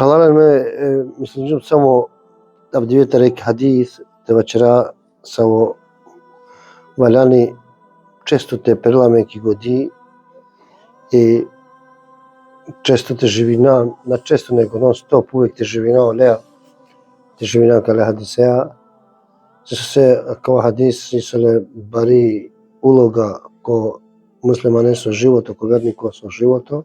Халален мислам само абдивете рек хадис те вечера само валяни често те перламеки годи и често те живина на често него нон стоп увек те живина олеа те живина кале хадисеа се како хадис се бари улога ко муслимане со живото, ко вернико со живото.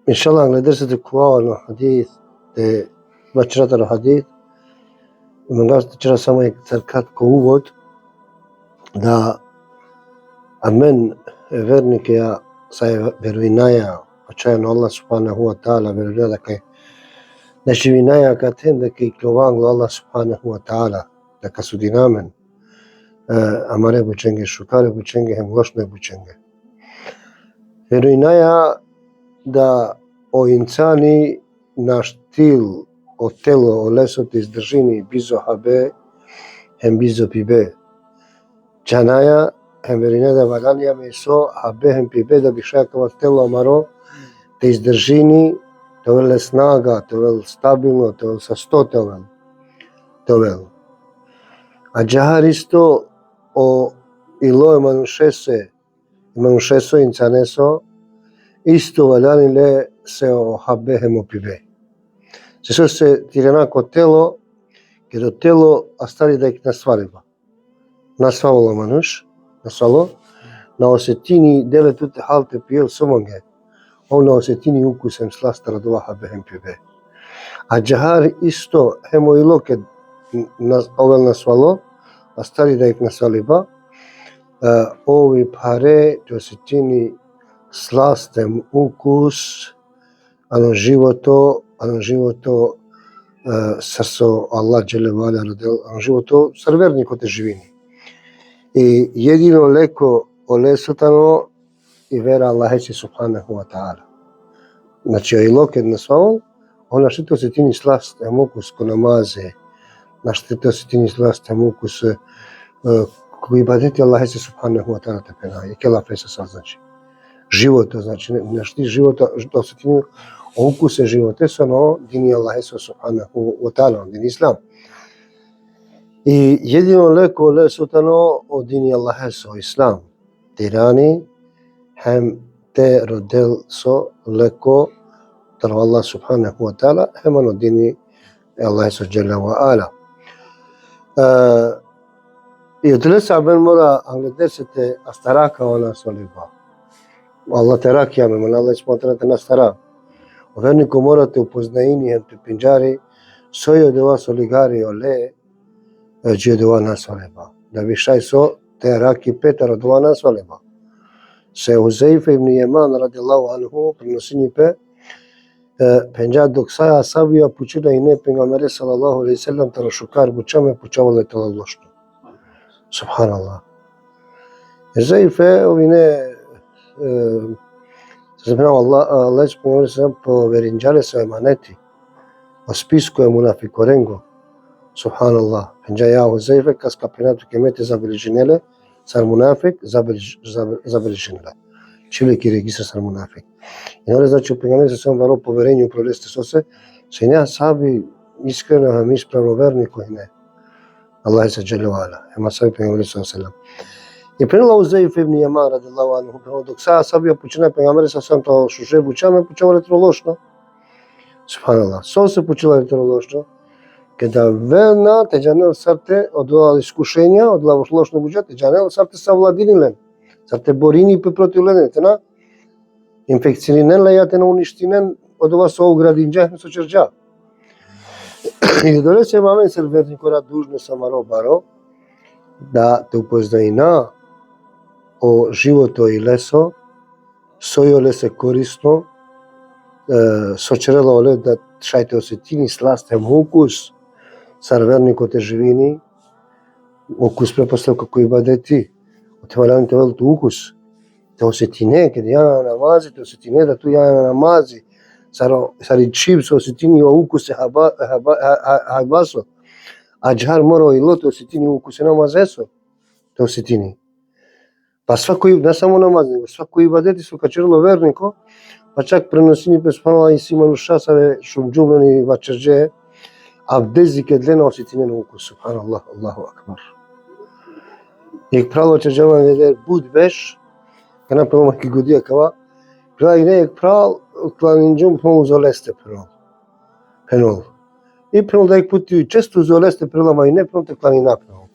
Иншаллах гледате Кураан хадис те вечерата хадис мангаш вчера само кратко увод да амен верник ја са веруинаја очајно Аллах субханаху ва таала веруинаја дека не живинаја катен дека и кловангло Аллах субханаху ва таала дека судинамен амаре бученге шукаре бученге хем лошне бученге веруинаја да о инсани на штил о тело о лесот издржини бизо хабе хем бизо пибе џанаја хем веруинаја да ваганија месо хабе хем пибе да бишакава тело амаро да издржини тоа снага, тоа стабилно, тоа со тоа. А џахар исто о ило манушесо инсанесо исто валяни ле се о хабе хемо пибе. Сесо се тиренако тело, кедо тело астари да ек насвалива. Насвало мануш, насвало, на осетини делетут халте пиел сомонге. Она осетини укусем сласта радова хабе хем пибе. А џахар исто хемо ило кед овел насвало, астари да ек насвалива, ови паре осетини сластем укус, ано живото срсо Аллах джелеваля радел, ано живото срверникот е живини. И едино леко олесотано и вера Аллахе субханаху ва таала. Значи илокед насвал, она што осетини сласт е укус ко намазе, на што осетини сласт е укус кој ибадети Аллахе субханаху ва таала тепена, и кела феса са значи. Живото, значи, нашти живото, осетини укус е животе со но дини Аллахе субханаху ва таала, дини ислам. И едино леко лесотано од дини Аллахе со ислам. Тирани хем те родел со леко тар Аллах субханаху ва таала хем од дини Аллахе со џелла ва ала. И отлеса бен мора англедесете астарака она солиба. Аллах те ракиаме, мон Аллах смотрате на стара. Вернико морате упознаини хем те пинџари сојо дева солигари оле џио дева на солиба. Да вишај со те раки петар дева на солиба. Се Хузейфе ибн Јеман радијаллаху анху преносини пе пенџа доксаја асабија пучина и не пенгамбери салаллаху алейхи ве селем тара шукар бучаме пучавале телалошно. Субханаллах. Хузейфе овине се запинал Аллах спомнува по веринџале со еманети. О списку е мунафикоренго. Субханаллах. Пенџа ја Хузейфе кас капинато кемете забележинеле сар мунафик забележинеле. Чиле ки регистра сар мунафик. И ноле значи пенгамбери се варо поверење пролесте со се неа саби искрено хем исправно верни кој не. Аллах се џеле ва ала. Ема саби пенгамбери со селем. И пренела Хузейфе ибн Јеман радијаллаху анху, док саа сабија пучина пенгамбери со селем тоа шуше бучаме пучавале тролошно. Субханаллах. Со се пучувале тролошно. Кеда верна те џанел сарте од искушенја, од лошно буџат, те џанел сарте савладинилен. Сарте борини против ленете на инфекциониран лејате на уништинен од ова со оградинџа со черџа. И доле се мамен серверникора дужно самаро баро да те упознаина о живото и лесо, сојо лесе корисно, со черела оле да шајте осетини сластем укус, сарверникот е живини, укус препоставка како ибадети, отваляните велто укус, те осетине, каде ја намази, те осетине да ту ја намази, сари чип со осетини о укус е хабасо, а џахар мора ило те осетини укус е намазесо, те осетини. Па свакој, не само намаз, него свакој ибадети со качерило вернико, па чак преносини пе субханаллах и симану шасаве шумджумлени вачерже абдези кедлена осетинено уку субханаллах Аллаху акбар. Ек прало чержава недер буд беш кана пема ки годија кава прала ине ек прал кланинджум пому золесте пенол и пенол да ек пути често золесте прела ма и не пенол те кланина пенол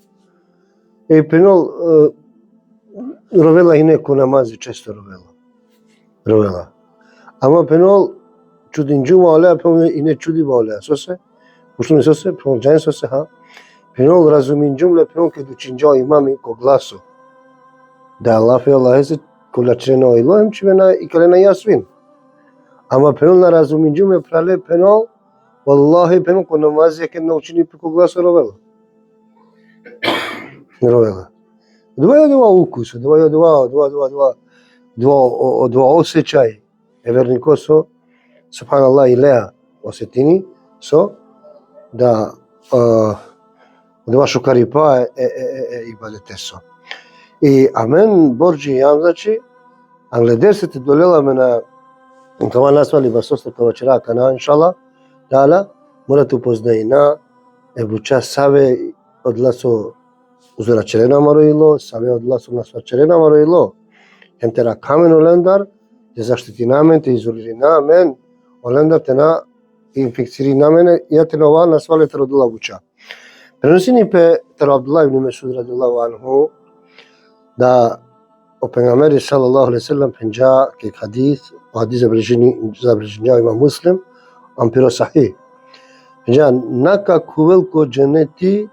и пенол ровела ине ко намази често ровела ама пенол чудинджума олеа пенол ине чудива олеа сосе пушто не сосе пенол джајн сосе ха пенол разуминджум пенол ке дучинджа имами ко гласо да Аллах се колачено ойлоем чивена и калена јасвин ама пенол на разуминджум прале пенол Wallahi peno ko namazia ke naučini pe glasa rovela. Dva ukusa, dva osjećaj. Verniko so, subhanallah ilea osetini so da dva šukaripa ibadete so. I amen borđi jam znači, angleder se te dolela me na това насвали басостата вчера кана иншалла таала мора ту познаина ебуча саве одласо узрачерена мароило саве одласо насвачерена мароило ентера камен олендар де заштитина те изолирина мен олендар тена инфекцирина мен јатенова насвале теродула буча преносини пе тер Абдулlah ibn Mesud radhiyallahu anhu da o pejgamberi sallallahu alaihi wasallam penja ke hadith zabrjinja imam Muslim ampiro sahih penja naka kuvelko dženeti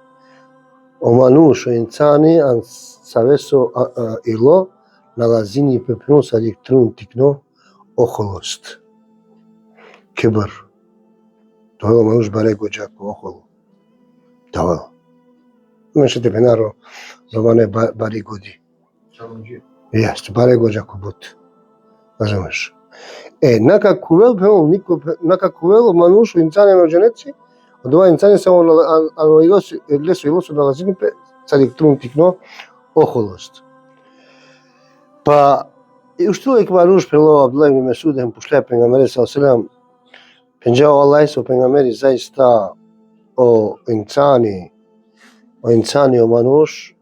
o manush o insani an saveso ilo nalazini pepnu sadik trun tikno oholost kibr to je manush bare gođako oholo to Мешете пенаро романе бари годи. Јас баре гоđako бут. Разумеш? Нака кувел пеол нико нака кувел мануш инцане на дженеци, од ова инцане само аноилос лесо илос на лазини пе цадик трун тикно охолост. Па и ушто ек мануш пело Абдулlah ibn Mesud hem пушле пејгамбери саллаллаху пенџао Аллах со пејгамбери заиста о инцани o manush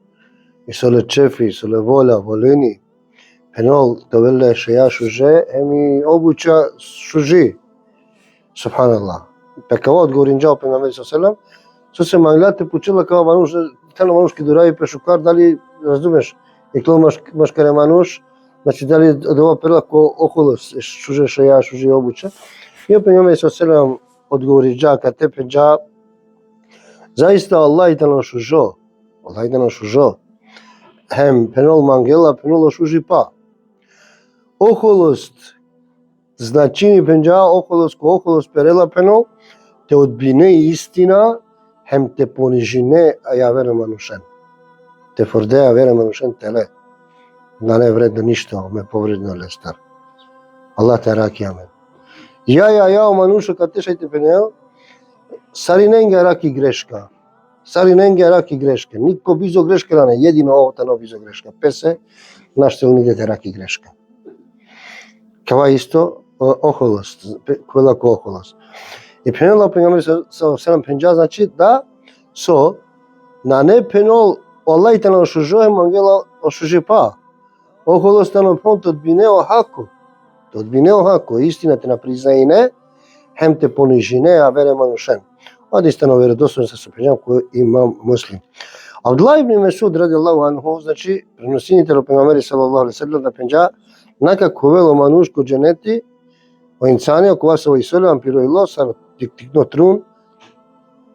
i sole čefi, sole vola, volini, penol dovelle šeja šuže, emi obuća šuži. Subhanallah. Pekava odgovorinđao pengamberi sallam, so se manglate počela kao manuš, telo manuš ki duravi pešukar, da li, razumeš, i klo maškare manuš, znači da li od ova perla ko okolo šuže šeja šuži obuća. I pengamberi sallam odgovorinđa kad te penđa, zaista Allah da nas šužo. Hem penol mangela, penol šuži pa. Oholost, значини пенџа, охолост ко охолост перела пенол, те одбине истина, hem те понижине, а ја вере манушен. Те форде, а вере манушен теле. Да не вредно ништо, ме повредно лестар. Allah te raki amen. Ja, manusho kad tešajte penel, Sarinen geraki greška. Sarinen geraki greške. Niko bizo greške ne, jedino ovo tano bizo greška. Pese, naštel nigde teraki greška. Kava isto oholost, koja ko oholost. I penela pejgamberi sallam penja znači da so na ne penol Allah tano šužoje mangela ošuži pa. Oholost tano pont odbineo hako. Istina te na priznaine, hem te ponižine, a vere manušen. Одистано веродостојно се сопреđам кој имам Муслим. Абдулlah ibn Mesud радијаллаху анху, значи преносините на пејгамбери саллаллаху алейхи ва саллем да пенџа нака ковело мануш ко џенети о инсани кога се оисолам пироило сар тикно трун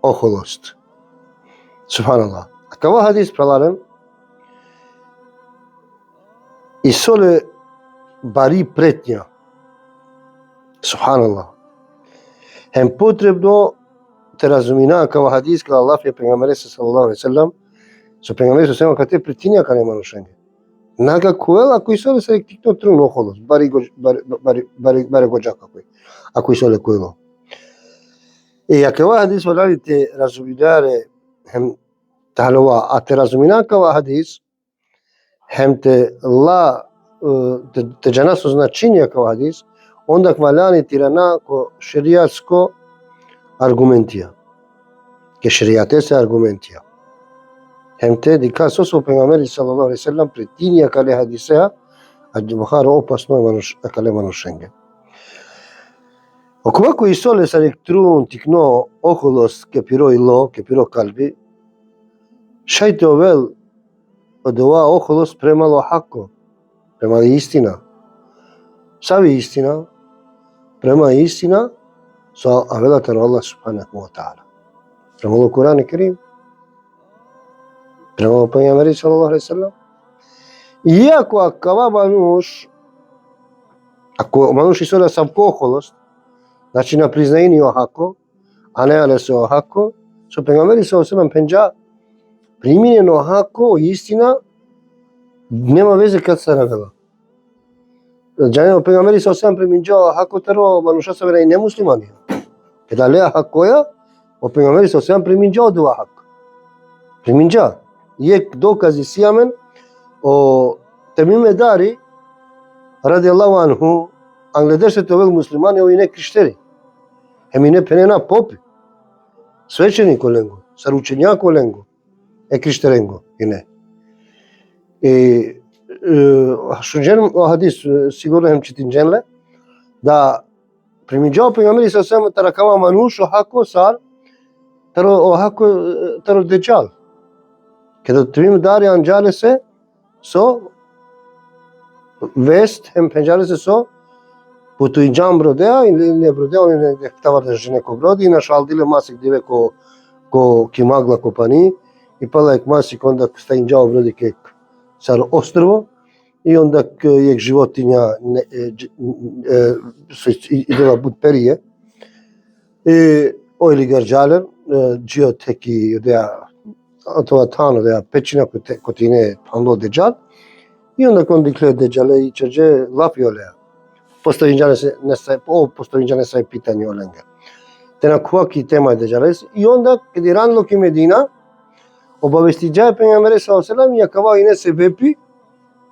охолост. Субханаллах. А кава хадис праларен исоле бари претња. Субханаллах. Хем потребно te razumina kao hadis kada Allah je pejgamberi sallallahu alejhi ve sellem so pejgamberi sallallahu alejhi ve sellem pretinja kane manušenje naga kuela koji sole se tikno trun oholos bare gođaka koji ako sole kuelo i akava hadis valali te razuminare hem tahlowa a te razumina kao hadis hem te la te janaso značenje kao hadis onda valani tirana ko şeriatsko argumentija. Ke şeriate se argumentija. Hem te dika sosu pejgamberi sallallahu alejhi ve sellem pretinja kale hadisea a Buhari opasno manush kale manushenge. Околку Исоле с електрон тикно охолос ке пиро ило, ке пиро калби, шајте овел од ова охолос премало хако, премало истина. Сави истина, према истина, со авелатар Аллах субханаху ва таала. Премало Куран Керим, премало пејгамбери саллаллаху алейхи ва саллем. Иако акава мануш, ако мануш Исоле сам охолос, значи на признајни охако, а не але се охако, со пејгамбери саллаллаху алейхи ва саллем пенџа приминено охако, истина, нема везе кад се навела. Џајно пејгамбери саллаллаху алейхи ва саллем приминџа охако таро мануша се вера и немуслимани. Кеда леа хакоја, о пејгамбери саллаллаху алейхи ва саллем приминџа од ова хак. Приминџа. Иек докази сијамен о Темиме Дари радијаллаху анху, англедешите овел муслимани, ови не криштери. Еми не пенена попи. Свеченик оленго, сар учењак оленго, е криштеренго и не. И шунџен хадис сигурно хем читинџенле да примиџао пејгамбери саллаллаху алейхи ва саллем таракава мануш охако сар таро охако таро деџал. Кеда Темиме Дари анџале се со вест хем пенџале се со Потуиџан бродеа или не бродеа, они не тавар да жене ко броди, и на шалдиле масик диве ко кимагла копани, и палаек масик онда стаинџао броди ке сар острво, и онда јек животиња идела буд перие, и ојли гарџалер, џио теки деа, тоа тано деа печина котине панло деџал, и онда кон дикле деџале и чарџе лапиолеа. Постојинџане се питање оленга. Тена куаки тема деџалес и онда каде ранло ки Медина обавестиџа пејгамбери саллаллаху алейхи ва саллем јакава ине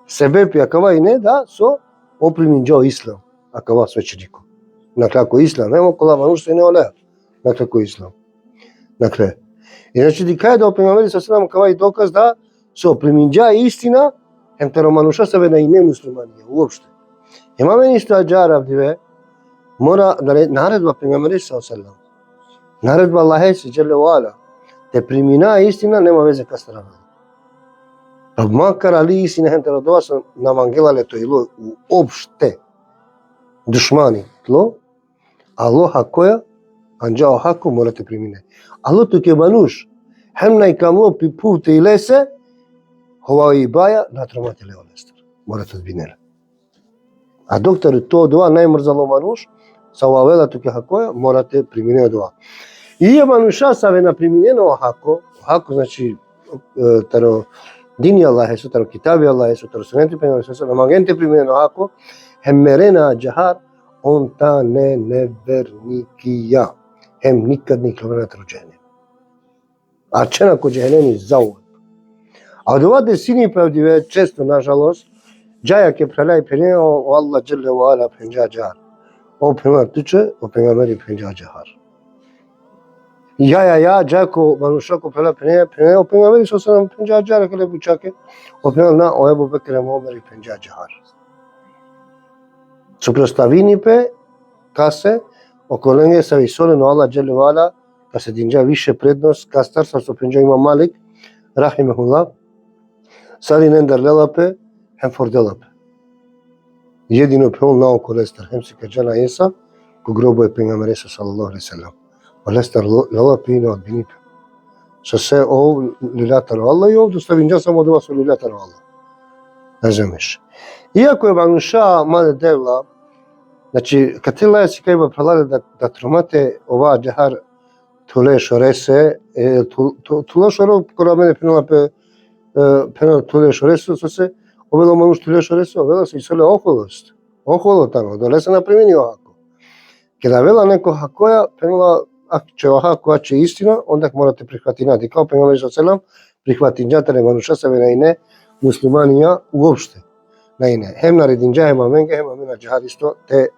себепи јакава ине да со оприминџа ислам, акава свеченико. Наклако ислам, нема кола мануш се не олеа. Наклако ислам. Накле. Иначе дикај да пејгамбери саллаллаху алейхи ва саллем акава и доказ да со оприминџа истина, емтеро мануша се вена и не муслиманија уопште. Имаме ништо аџарав диве, мора наредба пејгамбери саллаллаху алейхи ва саллем. Наредба Аллахе се џеле ва ала. Те примина истина, нема везе ка стравел. Па макар али истина хентера доа со намангелале то ило уопште душмани тло, ало хакоја, анџао хако мора те примине. Ало туке мануш, хем најкамло пипувте илесе, хова и баја, натромате ле олестер. Мора те одбинеле. А доктор тоа доа најмрзало мануш, са овавела туке хакоја, морате примине доа. И мануша са вена приминено хако значи таро дини Аллахе со таро китаби Аллахе со таро сунети пејгамбери саллаллаху алейхи ва саллем, магенте приминено хако, хеммерена џахар, он та не неверникија. Хем никад не клонат роџење. А чена ко џехенеми заувек. А од ова десини правдиве, често, нажалост, џаја ке прелај пене о Аллах џеле ва ала пенџа џахар. О пејгамбер туче, о пејгамбери пенџа џахар. Ја, џако мануша ко прелај пене о пејгамбери саллаллаху алейхи ва саллем пенџа џахар кале бучаке, о пејгамбер на о Ебу Бекр Омер пенџа џахар. Супроставини пе касе околенге са висоле но Аллах џеле ва ала, ка се динџа више предност, кастар са со пенџа има Малик, рахимехуллах, сари нендер лелапе, хем форделапе. Једино пе он наоко лестер, хем се каџана Еса, ко гробо е пејгамбери саллаллаху алейхи ва саллем. Лестер лелапе и не одбинипе. Со се ов лилатаро Аллах и ов доставинџа само дова со лилатаро Аллах. Разумеш. Иако е мануша маде девла, значи катела си кајба пралале да тромате оваа џахар туле шоресе, туле шоро кога мене пенала туле шоресе, со се овело мануш туле шоресе, овело се исоле охолост. Охоло тамо, доле се напримени охако. Кеда вела неко хакоја, пенала че охако, че истина, онда морате прихватинати. Као пејгамбери саллаллаху алейхи ва саллем, прихватинџата мануша се вена и не муслиманија уопште. Наине, хем нарединџа, хем аменге, хем амена џахар исто, те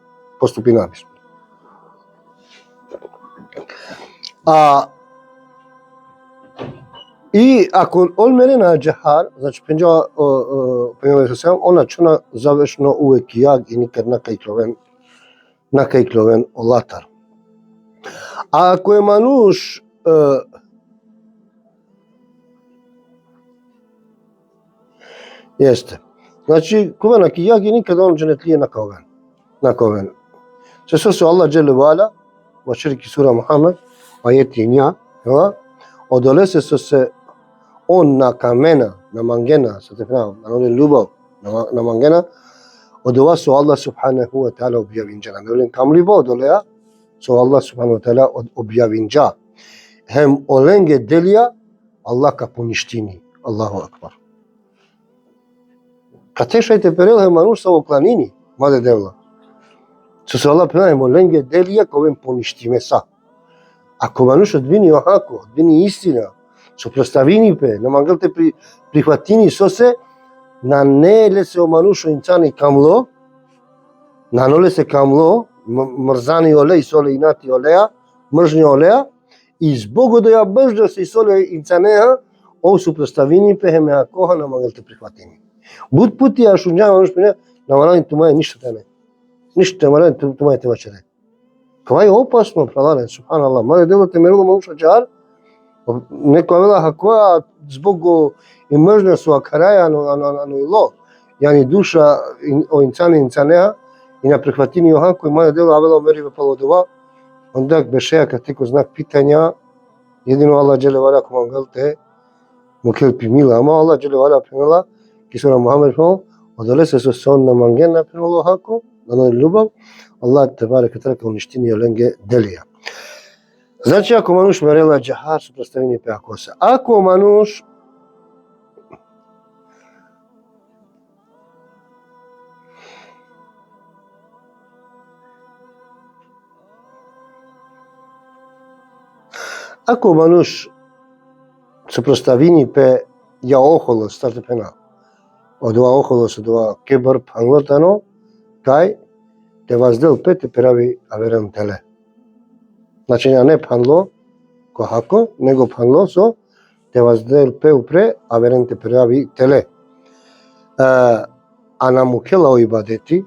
поступи напис. И ако он мене на джахар, значи пенџа она чуна завешно увек ја и никад накајкловен олатар. А ако е мануш Jeste. Znači, kuvena ki ja nikad on cennetlije nakoven. Se su Allah Jelle Vala, va širki sura Muhammed, ajeti nja, odolese su se on na kamena, na mangena, sa te pravi, na onen ljubav, na mangena, odova su Allah subhanahu wa ta'ala objavinđa. Na onen kam ljubav doleja, su Allah subhanahu wa ta'ala objavinđa. Hem olenge delija, Allah ka poništini. Allahu akbar. Katešajte perel manuš sa oklanini, made devla. Su se Allah prenajemo lenge delija kovem poništime sa. Ako manuš odbini ohako, odbini istina, suprostavini pe, na mangal te prihvatini sose, na ne se o manušo incani kamlo, na nole se kamlo, mrzani olej, sole inati oleja, mržnje oleja, i zbog odoja mržnja se i sole incaneha, o suprostavini pe heme akoha na mangal te prihvatini. Bud puti a šunđa manuš pene, na malani tumaje ništa tene. Ništa malani tumaje te vačere. Това е опасно, правален, субханаллах. Маде дело те мерило мануша джар, некоја вела хакоја због го и мржна со акараја, но и ло. Јани душа о инцани инцанеа и на прихватини јохан кој маде дело авела мериве палодова, онда бешеја ка теко знак питања, едино Аллах Джеле Валя комангал те му келпи мила, ама Аллах Джеле Валя пенала, кисура Мухамед пенала, одолесе со сон на мангена пенало хако, на ној љубав, Allah tebareke ve teala uništini olenge delija. Znači ako manuš merela džahar suprotstavljeni pe akosa. Ako manuš suprotstavljeni pe ja oholos, starte pena. Od ova oholos, od ova kebr panlotano, kaj te vazdel pe te pravi averem tele. Znači ne panlo ko hako, nego panlo so te vazdel pe upre averem te pravi tele. A namukela o ibadeti,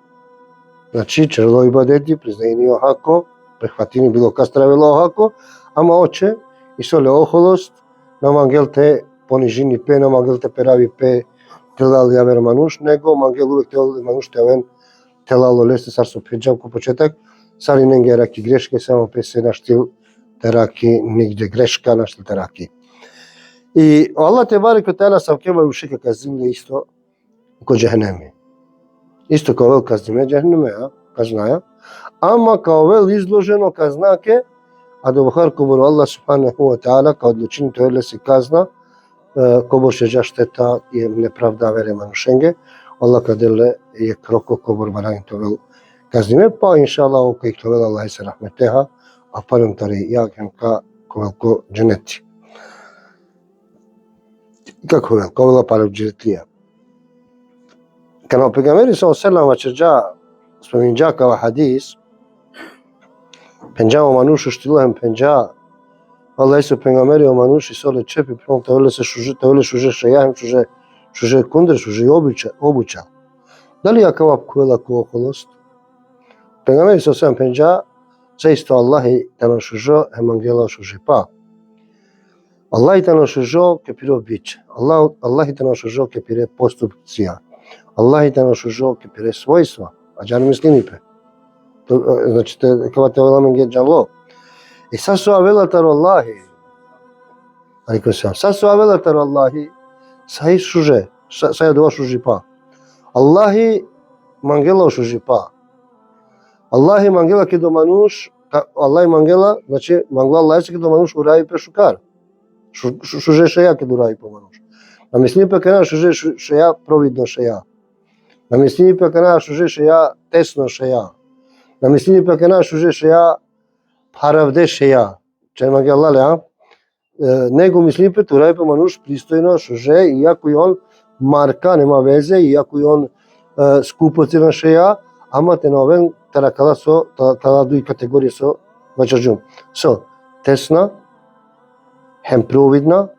znači čerlo ibadeti, priznajeni o hako, prehvatini bilo kastravelo o hako, ama oče i sole oholost, namangel te ponižini pe, namangel te pravi pe telali aver manuš, nego mangel uvek telali manuš te aven telalo leste sar со пеџавку почетак, сари ненге раки грешке, само пе се наштил тераки нигде грешка, наштил тераки. И Аллах те барек тела савкева ушека казимле исто ко джехнеми. Исто као вел казиме джехнеме, казнаја, ама као вел изложено казнаке, а до бахар кобор Аллах субханаху ва таала као одлучини тоеле се казна, кобор шеџа штета и неправда вере манушенге, Allah kaderle je kroko kobor barang tovel kazdime pa inşallah o kay tovel Allah se rahmeteha a param tari jak ka kovelko dženeti. Kako vel kovela param dženetlija. Kana pejgamberi sallallahu alejhi spominja kao hadis penja o manušu štilohem penja Allah se pejgamberi o manuši sole čepi prom tovel se šuje šajahem šuje kundre, šuje obuća. Da li akava kuela ko oholost? Pejgamberi sallallahu alejhi penja često Allahi tano šujo emangela šuje pa. Allahi tano šujo ke piro bić. Allahi tano šujo ke pire postupcija. Allahi tano šujo ke pire svojstva. A džar mislini pe. Znači kava te vela menge džanlo. I sad su avela taro Allahi. Aliko sam. Sad su avela taro Allahi. Sai šuže. Sai dova šuži pa. Allahi mangela šuži pa. Allahi mangela ke do manuš. Allahi mangela, znači mangla Allah se ke do manuš uravi pe šukar. Šuže šeja ke do uravi po manuš. Na mislini pe kana šuže šeja providno šeja. Na mislini pe kana šuže šeja tesno šeja. Na mislini pe kana šuže šeja paravde šeja. Če mangi Allah le, a? Nego mislini pe uravi po manuš pristojno šuže, iako i on marka, nema veze, iako i on skupocirna šeja, ама те новен таракала со тала дуи категории со бачаджум. Со тесна, хем провидна,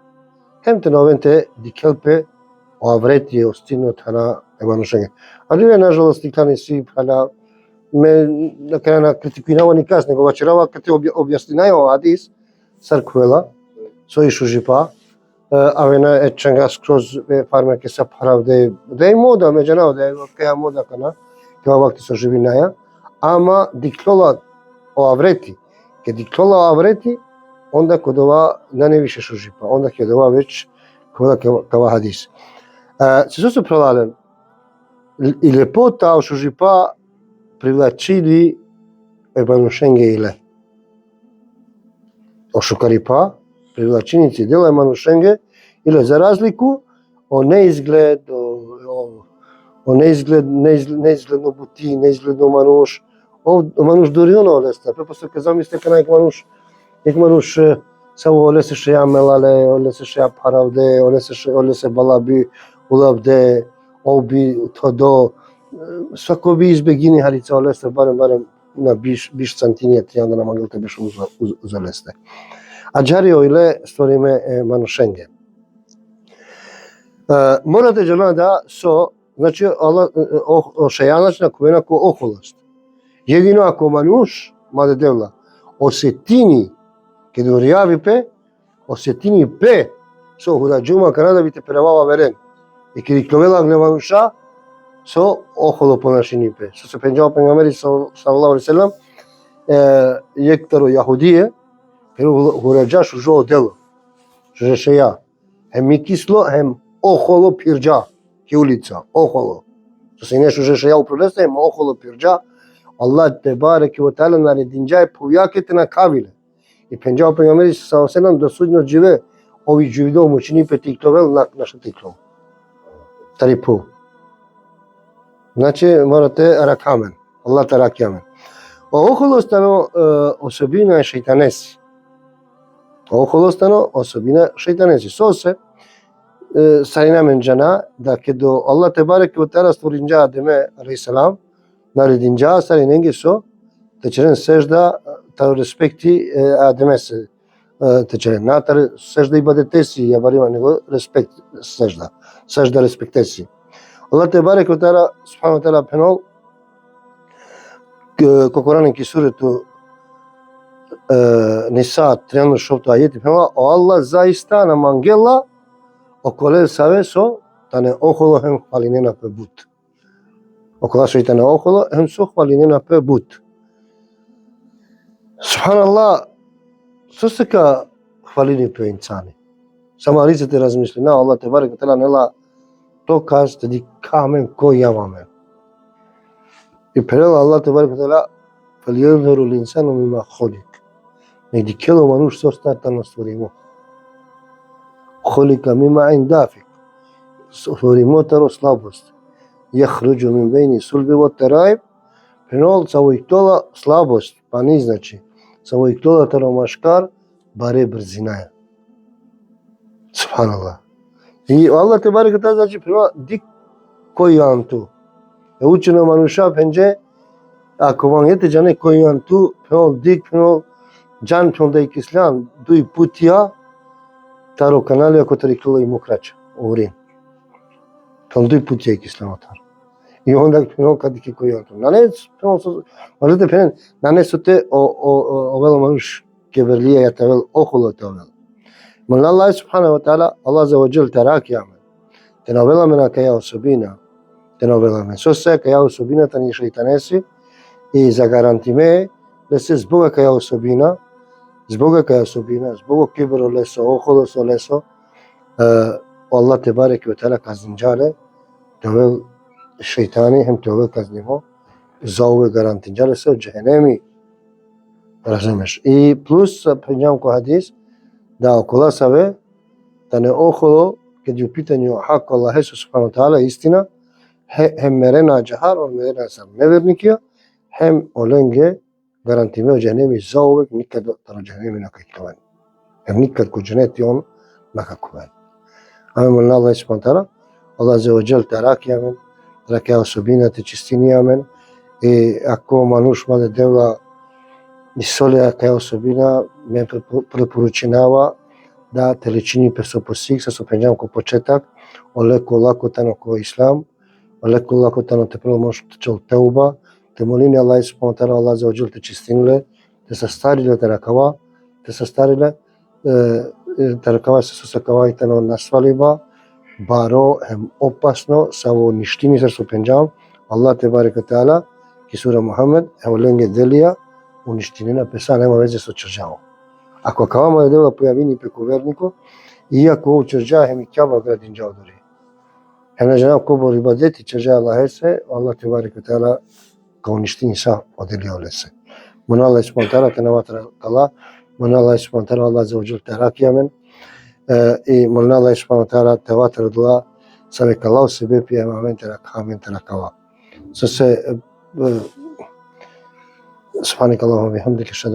хем те новен те дикелпе оаврети остино тана еманушенге. Али ве нажалост тикани си хана ме на крај на критикуинава ни каз, него вачерава кате објаснинајо хадис црквела со ишу жипа, авена е ченга скроз фарме ке се правде, да е мода меѓанав, да е каја мода кана, каја вакти со живинаја, ама диклола оаврети, ке диклола оаврети, онда кодова на не више шо жипа, онда ке дова веќе кава хадис. Се се пролален, и лепота шо жипа привлачили еманушенге иле. Ошукарипа, привлаченици дела еманушенге иле за разлику о неизглед, о неизгледно бути, неизгледно мануш, о мануш дури оно леста. Препосто ке замисле ка ек мануш само олесе ше ја мелале, олесе ше ја паравде, олесе балаби, улабде, оби, тодо, свако би избегини халица олесте, барем на биш сантинија тријанда на мангелте беше узалесте. А джарио иле створиме манушенге. Морате жена да со, значи, шејаначна кумена ко охолост. Едино ако мануш, маде девла, осетини, ке доријави пе, осетини пе, со худаджума канада ви те превава верен. И ке дикловела глевануша, со охоло понашини пе. Со се пенџава пенгамери саллаллаху алейхи селам, јектаро јахудие, хураджа шужо дело, шуже шеја. Хем и кисло, хем охоло пирджа, ке улица, охоло. Со се не шуже шеја управлесте, хем охоло пирджа. Allah te bareke ve teala naredinđa je povjakete na kavile. I pенџава пенгамери саллаллаху алейхи селам до судњот живе, ови живидо мучини пе тикловел на наша тиклов. Тарипу. Значи морате ракамен, Allah те ракамен. Охолостано особина е шејтанеси. Охолостано особина шејтанеси. Сосе сарина мен джана да ке до Allah те бареке ve теала створинđа Адеме алейхи селам нарединđа сариненги со течерен сежда та респекти Адеме се течерен. Натар сежда ибадетеси ја барима него респект сежда. Сежда респектеси. Allah te barek ve teala subhanahu wa taala penol Kokoranın ki suretu Nisa 36 ayeti penol o Allah zaista na mangela okole save so tane oholo hem hvalinena pe but. Okola so tane oholo hem so hvalinena pe but. Subhanallah, so se ka hvalini pe insani. Sama rizete razmisli na Allah te barek ve teala nela to kažete di kamen ko javamen. I prela Allah te barek ve teala فَلْيَنْظُرُ الْإِنْسَانُ مِمَّا خُلِقَ. Nek dikelo manuš so startano stvorimo. خُلِقَ مِمَّا عِنْ دَافِقَ. Stvorimo taro slabost. يَخْرُجُ مِنْ بَيْنِ الصُّلْبِ وَالتَّرَائِبِ. Penol savojtola slabost, pa ni znači. Savojtola taro maškar, bare brzinaja. Subhanallah. I Allah te barek ve teala znači prema dik koji antu. E učeno manusha pence ako vam jete jane koji antu penol dik penol jan penol da ikislan dui putja taro kanali ako tariklo i mokraća urin. Penol dui putja ikislan otar. I onda penol kad dik koji antu. Nanes penol so možete pen nanes te ovel manush ke verlija ja tavel okolo tavel. من الله سبحانه وتعالى الله عز وجل تراك يعمل تناولا منا كيا وسبينا تناولا من سوسة كيا وسبينا تاني شيطانسي إذا garantiме да се збога каја особина, збога каја особина, збога кибро лесо, охолосо лесо, Allah te barek ve teala kaznинđale, tevел шејтани, hem tevел kaznimo, za ove garantinđale se od džehennemi, razumeš. I plus, prenđam ko hadis, da около себе да не охоло kad je u pitanju hak Allaha subhanahu wa ta'ala istina hem merena džahar on merena sam nevernikija hem olenge garantime o džehennemi zauvek nikad taro džehennemi nakakkovan hem nikad ko dženeti on nakakkovan amen molina Allah subhanahu wa ta'ala Allah azza wa jal tarak yamen tarak ya osobina te čistini yamen И ако мануш маде дева и солија кај особина, ме препоручинава да телечини персопосик со пенџам ко почетак, олеко лако тано ко ислам, олеко лако тано те промош чел теуба, те молини Аллах субхана ва таала, Аллах за оџел те чистиниле, те састариле те ракава, те састариле те ракава се сосакава и тано насвалиба, баро ем опасно, са во ништини се со пенџам, Аллах те барека таала, ки сура Мухамед, ево ленге делија, уништинена песа нема веќе со чрџаво. Ако кавама е дела појавини преку вернико, иако чрџа хеми ќаба градин џао дори. Хем жена кобор ибадети чрџа Аллах се, Аллах те барека таала ка уништини са оделија лесе. Мона Аллах субхана ва таала ке наватра кала, мона Аллах субхана ва таала, Аллах за оџел те ракијамен, и мона Аллах субхана ва таала те ватра дуа саме калау себе пијама мен те ракава. Се Subhanakallahumma wa bihamdika